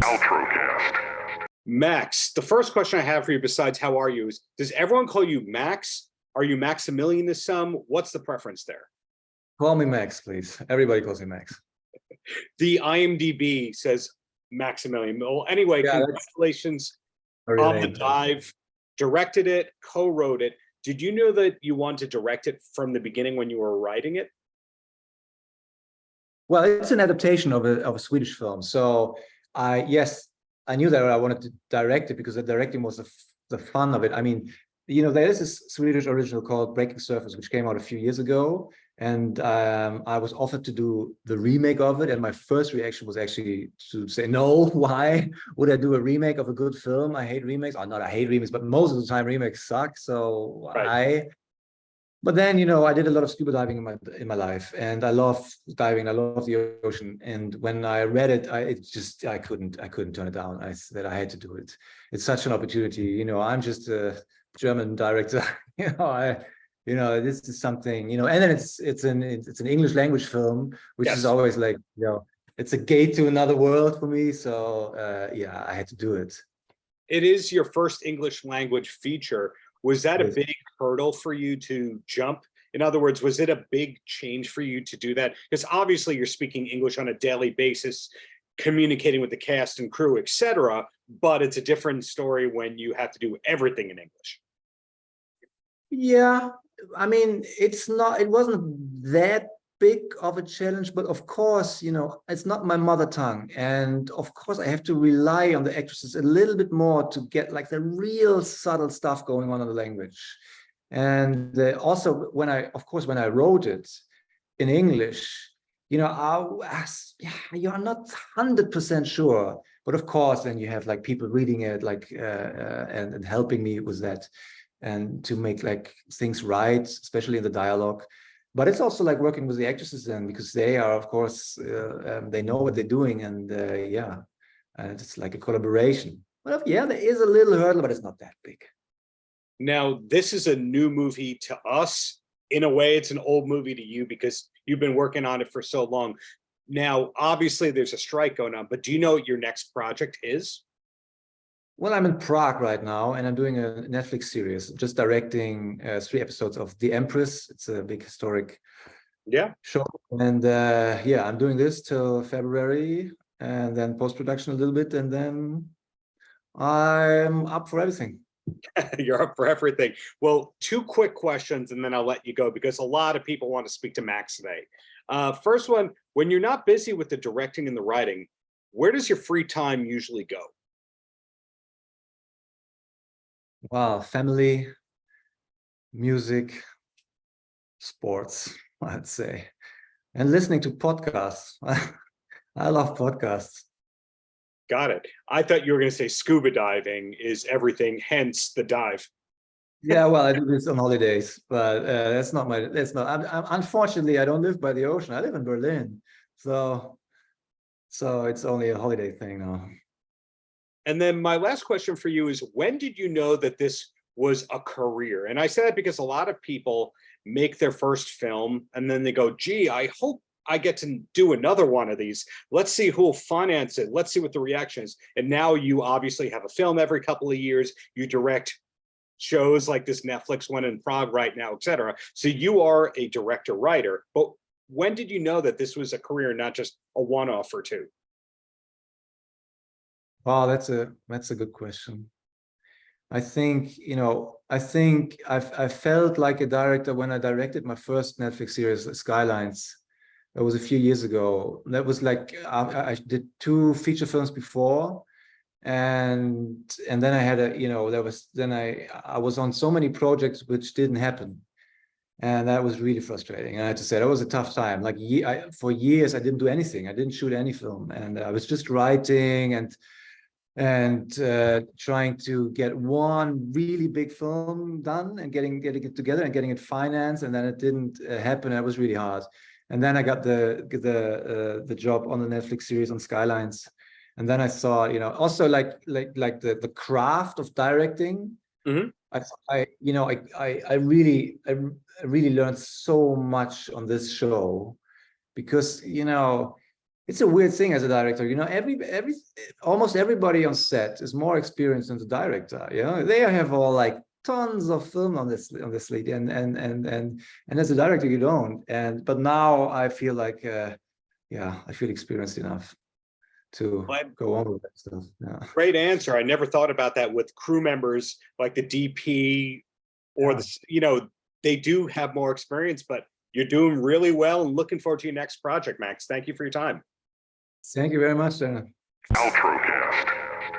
Paltrocast. Max, the first question I have for you besides how are you is, does everyone call you Max? Are you Maximilian to some? What's the preference there? Call me Max, please. Everybody calls me Max. The IMDb says Maximilian. Well, anyway, Yeah, congratulations on the dive. Directed it, co-wrote it. Did you know that you wanted to direct it from the beginning when you were writing it? Well, it's an adaptation of a Swedish film. So yes, I knew that I wanted to direct it because the directing was the fun of it. I mean, there is this Swedish original called Breaking Surface, which came out a few years ago. And I was offered to do the remake of it. And my first reaction was actually to say, no, why would I do a remake of a good film? I hate remakes. Not I hate remakes, but most of the time remakes suck. So right. But then, I did a lot of scuba diving in my life, and I love diving. I love the ocean. And when I read it, I couldn't turn it down. I said I had to do it. It's such an opportunity. I'm just a German director. This is something. And then it's an English language film, which is always like, it's a gate to another world for me. So I had to do it. It is your first English language feature. Was that a big hurdle for you to jump? In other words, was it a big change for you to do that? Because obviously you're speaking English on a daily basis, communicating with the cast and crew, etc. But it's a different story when you have to do everything in English. Yeah, I mean, it wasn't that big of a challenge, but of course, it's not my mother tongue. And of course, I have to rely on the actresses a little bit more to get like the real subtle stuff going on in the language. And also when I wrote it in English, you're not 100% sure, but of course, then you have like people reading it, like, and helping me with that and to make like things right, especially in the dialogue. But it's also like working with the actresses then, because they are, of course, they know what they're doing, and it's like a collaboration. But there is a little hurdle, but it's not that big. Now, this is a new movie to us. In a way, it's an old movie to you because you've been working on it for so long. Now, obviously, there's a strike going on, but do you know what your next project is? Well, I'm in Prague right now, and I'm doing a Netflix series, just directing 3 episodes of The Empress. It's a big historic show. And I'm doing this till February, and then post-production a little bit, and then I'm up for everything. You're up for everything. Well, 2 quick questions, and then I'll let you go, because a lot of people want to speak to Max today. First one, when you're not busy with the directing and the writing, where does your free time usually go? Wow, family, music, sports, I'd say, and listening to podcasts. I love podcasts. Got it. I thought you were going to say scuba diving is everything, hence the dive. Yeah, well, I do this on holidays, but unfortunately, I don't live by the ocean. I live in Berlin. So it's only a holiday thing now. And then my last question for you is, when did you know that this was a career? And I say that because a lot of people make their first film and then they go, gee, I hope I get to do another one of these. Let's see who will finance it. Let's see what the reaction is. And now you obviously have a film every couple of years. You direct shows like this Netflix one in Prague right now, etc. So you are a director-writer. But when did you know that this was a career, not just a one-off or two? Wow, that's a good question. I think I felt like a director when I directed my first Netflix series, Skylines. That was a few years ago. That was like I did 2 feature films before, and then I had I was on so many projects which didn't happen, and that was really frustrating. And I had to say that was a tough time. Like for years I didn't do anything. I didn't shoot any film, and I was just writing and trying to get one really big film done and getting it together and getting it financed, and then it didn't happen. It was really hard. And then I got the job on the Netflix series on Skylines, and then I saw also like the craft of directing. Mm-hmm. I really learned so much on this show, because it's a weird thing as a director, you know, almost everybody on set is more experienced than the director, you know, they have all like tons of film on this lead, and as a director you don't, but now I feel like yeah, I feel experienced enough to go on with that stuff. Yeah. Great answer. I never thought about that with crew members like the DP or the, you know, they do have more experience, but you're doing really well and looking forward to your next project, Max. Thank you for your time. Thank you very much, Darren. Paltrocast.